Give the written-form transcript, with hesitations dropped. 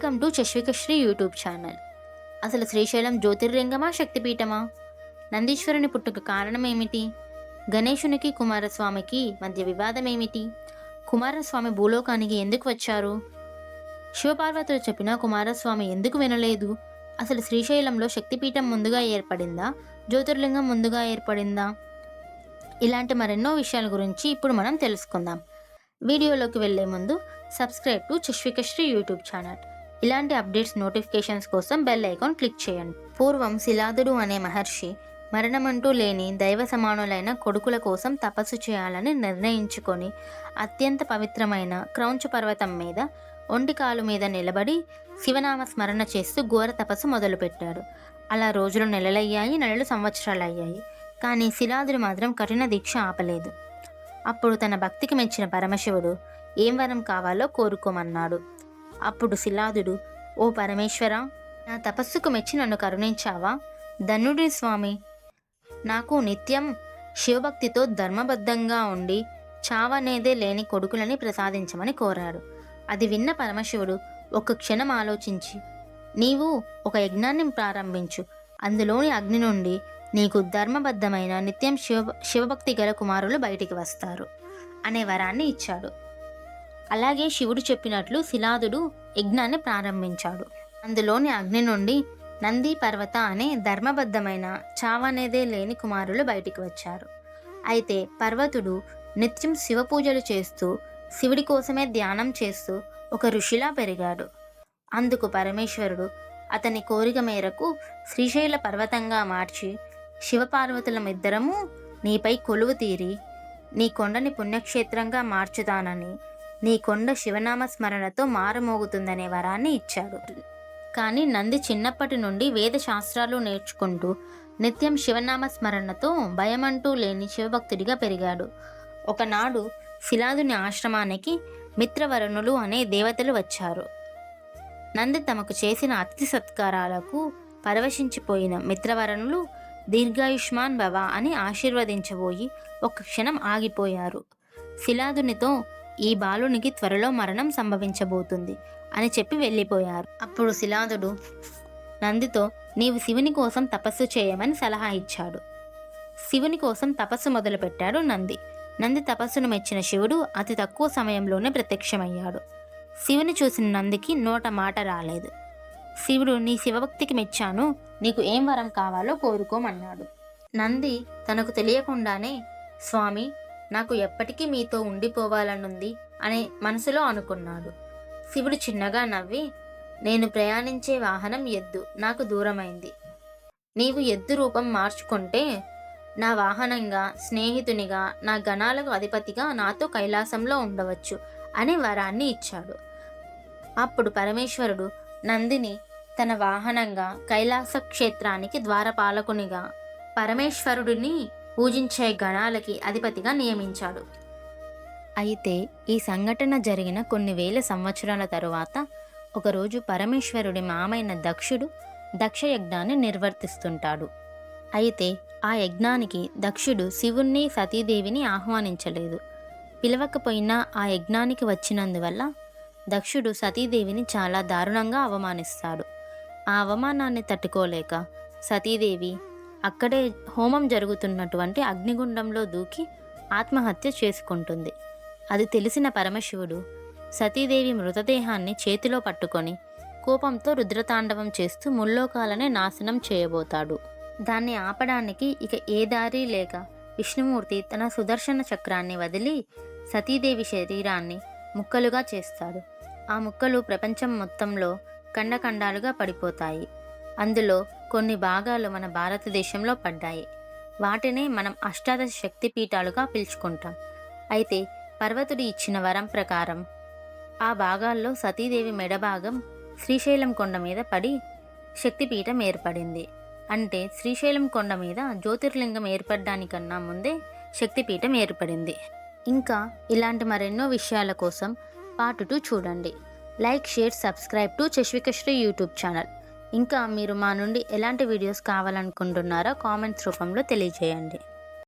Welcome to Chaswikasri YouTube channel. అసలు శ్రీశైలం జ్యోతిర్లింగమా, శక్తిపీఠమా? నందీశ్వరుని పుట్టుక కారణం ఏమిటి? గణేశునికి కుమారస్వామికి మధ్య వివాదం ఏమిటి? కుమారస్వామి భూలోకానికి ఎందుకు వచ్చారు? శివపార్వతులు చెప్పినా కుమారస్వామి ఎందుకు వినలేదు? అసలు శ్రీశైలంలో శక్తిపీఠం ముందుగా ఏర్పడిందా, జ్యోతిర్లింగం ముందుగా ఏర్పడిందా? ఇలాంటి మరెన్నో విషయాల గురించి ఇప్పుడు మనం తెలుసుకుందాం. వీడియోలోకి వెళ్లే ముందు subscribe to Chaswikasri YouTube channel. ఇలాంటి అప్డేట్స్ నోటిఫికేషన్స్ కోసం బెల్ ఐకాన్ క్లిక్ చేయండి. పూర్వం శిలాదుడు అనే మహర్షి మరణమంటూ లేని దైవ సమానులైన కొడుకుల కోసం తపస్సు చేయాలని నిర్ణయించుకొని అత్యంత పవిత్రమైన క్రౌంచ పర్వతం మీద ఒంటికాలు మీద నిలబడి శివనామ స్మరణ చేస్తూ ఘోర తపస్సు మొదలుపెట్టాడు. అలా రోజులు నెలలయ్యాయి, నెలలు సంవత్సరాలయ్యాయి. కానీ శిలాదుడు మాత్రం కఠిన దీక్ష ఆపలేదు. అప్పుడు తన భక్తికి మెచ్చిన పరమశివుడు ఏం వరం కావాలో కోరుకోమన్నాడు. అప్పుడు శిలాదుడు, ఓ పరమేశ్వర, నా తపస్సుకు మెచ్చి నన్ను కరుణించావా? ధన్యుడి స్వామి, నాకు నిత్యం శివభక్తితో ధర్మబద్ధంగా ఉండి చావనేదే లేని కొడుకులని ప్రసాదించమని కోరాడు. అది విన్న పరమశివుడు ఒక క్షణం ఆలోచించి, నీవు ఒక యజ్ఞాన్ని ప్రారంభించు, అందులోని అగ్ని నుండి నీకు ధర్మబద్ధమైన నిత్యం శివభక్తి గల కుమారులు బయటికి వస్తారు అనే వరాన్ని ఇచ్చాడు. అలాగే శివుడు చెప్పినట్లు శిలాదుడు యజ్ఞాన్ని ప్రారంభించాడు. అందులోని అగ్ని నుండి నంది, పర్వత అనే ధర్మబద్ధమైన చావనేదే లేని కుమారులు బయటికి వచ్చారు. అయితే పర్వతుడు నిత్యం శివ పూజలు చేస్తూ శివుడి కోసమే ధ్యానం చేస్తూ ఒక ఋషిలా పెరిగాడు. అందుకు పరమేశ్వరుడు అతని కోరిక మేరకు శ్రీశైల పర్వతంగా మార్చి, శివపార్వతులమిద్దరము నీపై కొలువు తీరి నీ కొండని పుణ్యక్షేత్రంగా మార్చుతానని, నీ కొండ శివనామ స్మరణతో మారుమోగుతుందనే వరాన్ని ఇచ్చాడు. కానీ నంది చిన్నప్పటి నుండి వేద శాస్త్రాలు నేర్చుకుంటూ నిత్యం శివనామ స్మరణతో భయమంటూ లేని శివభక్తుడిగా పెరిగాడు. ఒకనాడు శిలాదుని ఆశ్రమానికి మిత్రవరుణులు అనే దేవతలు వచ్చారు. నంది తమకు చేసిన అతిథి సత్కారాలకు పరవశించిపోయిన మిత్రవరుణులు దీర్ఘాయుష్మాన్ భవ అని ఆశీర్వదించబోయి ఒక క్షణం ఆగిపోయారు. శిలాదునితో, ఈ బాలునికి త్వరలో మరణం సంభవించబోతుంది అని చెప్పి వెళ్ళిపోయారు. అప్పుడు శిలాదుడు నందితో, నీవు శివుని కోసం తపస్సు చేయమని సలహా ఇచ్చాడు. శివుని కోసం తపస్సు మొదలుపెట్టాడు నంది. నంది తపస్సును మెచ్చిన శివుడు అతి తక్కువ సమయంలోనే ప్రత్యక్షమయ్యాడు. శివుని చూసిన నందికి నోట మాట రాలేదు. శివుడు, నీ శివభక్తికి మెచ్చాను, నీకు ఏం వరం కావాలో కోరుకోమన్నాడు. నంది తనకు తెలియకుండానే, స్వామి, నాకు ఎప్పటికీ మీతో ఉండిపోవాలనుంది అనే మనసులో అనుకున్నాడు. శివుడు చిన్నగా నవ్వి, నేను ప్రయాణించే వాహనం ఎద్దు నాకు దూరమైంది. నీవు ఎద్దు రూపం మార్చుకుంటే నా వాహనంగా, స్నేహితునిగా, నా గణాలకు అధిపతిగా నాతో కైలాసంలో ఉండవచ్చు అనే వరాన్ని ఇచ్చాడు. అప్పుడు పరమేశ్వరుడు నందిని తన వాహనంగా కైలాస క్షేత్రానికి ద్వారపాలకునిగా, పరమేశ్వరుడిని పూజించే గణాలకి అధిపతిగా నియమించాడు. అయితే ఈ సంఘటన జరిగిన కొన్ని వేల సంవత్సరాల తరువాత ఒకరోజు పరమేశ్వరుడి మామైన దక్షుడు దక్షయజ్ఞాన్ని నిర్వర్తిస్తుంటాడు. అయితే ఆ యజ్ఞానికి దక్షుడు శివుణ్ణి, సతీదేవిని ఆహ్వానించలేదు. పిలవకపోయినా ఆ యజ్ఞానికి వచ్చినందువల్ల దక్షుడు సతీదేవిని చాలా దారుణంగా అవమానిస్తాడు. ఆ అవమానాన్ని తట్టుకోలేక సతీదేవి అక్కడే హోమం జరుగుతున్నటువంటి అగ్నిగుండంలో దూకి ఆత్మహత్య చేసుకుంటుంది. అది తెలిసిన పరమశివుడు సతీదేవి మృతదేహాన్ని చేతిలో పట్టుకొని కోపంతో రుద్రతాండవం చేస్తూ ముల్లోకాలనే నాశనం చేయబోతాడు. దాన్ని ఆపడానికి ఇక ఏ దారి లేక విష్ణుమూర్తి తన సుదర్శన చక్రాన్ని వదిలి సతీదేవి శరీరాన్ని ముక్కలుగా చేస్తాడు. ఆ ముక్కలు ప్రపంచం మొత్తంలో ఖండఖండాలుగా పడిపోతాయి. అందులో కొన్ని భాగాలు మన భారతదేశంలో పడ్డాయి. వాటినే మనం అష్టాదశ శక్తిపీఠాలుగా పిలుచుకుంటాం. అయితే పర్వతుడు ఇచ్చిన వరం ప్రకారం ఆ భాగాల్లో సతీదేవి మెడభాగం శ్రీశైలం కొండ మీద పడి శక్తిపీఠం ఏర్పడింది. అంటే శ్రీశైలం కొండ మీద జ్యోతిర్లింగం ఏర్పడడానికన్నా ముందే శక్తిపీఠం ఏర్పడింది. ఇంకా ఇలాంటి మరెన్నో విషయాల కోసం పార్ట్ 2 చూడండి. Like, share, subscribe to Chaswikasri YouTube channel. ఇంకా మీరు మా నుండి ఎలాంటి వీడియోస్ కావాలనుకుంటున్నారో కామెంట్స్ రూపంలో తెలియజేయండి.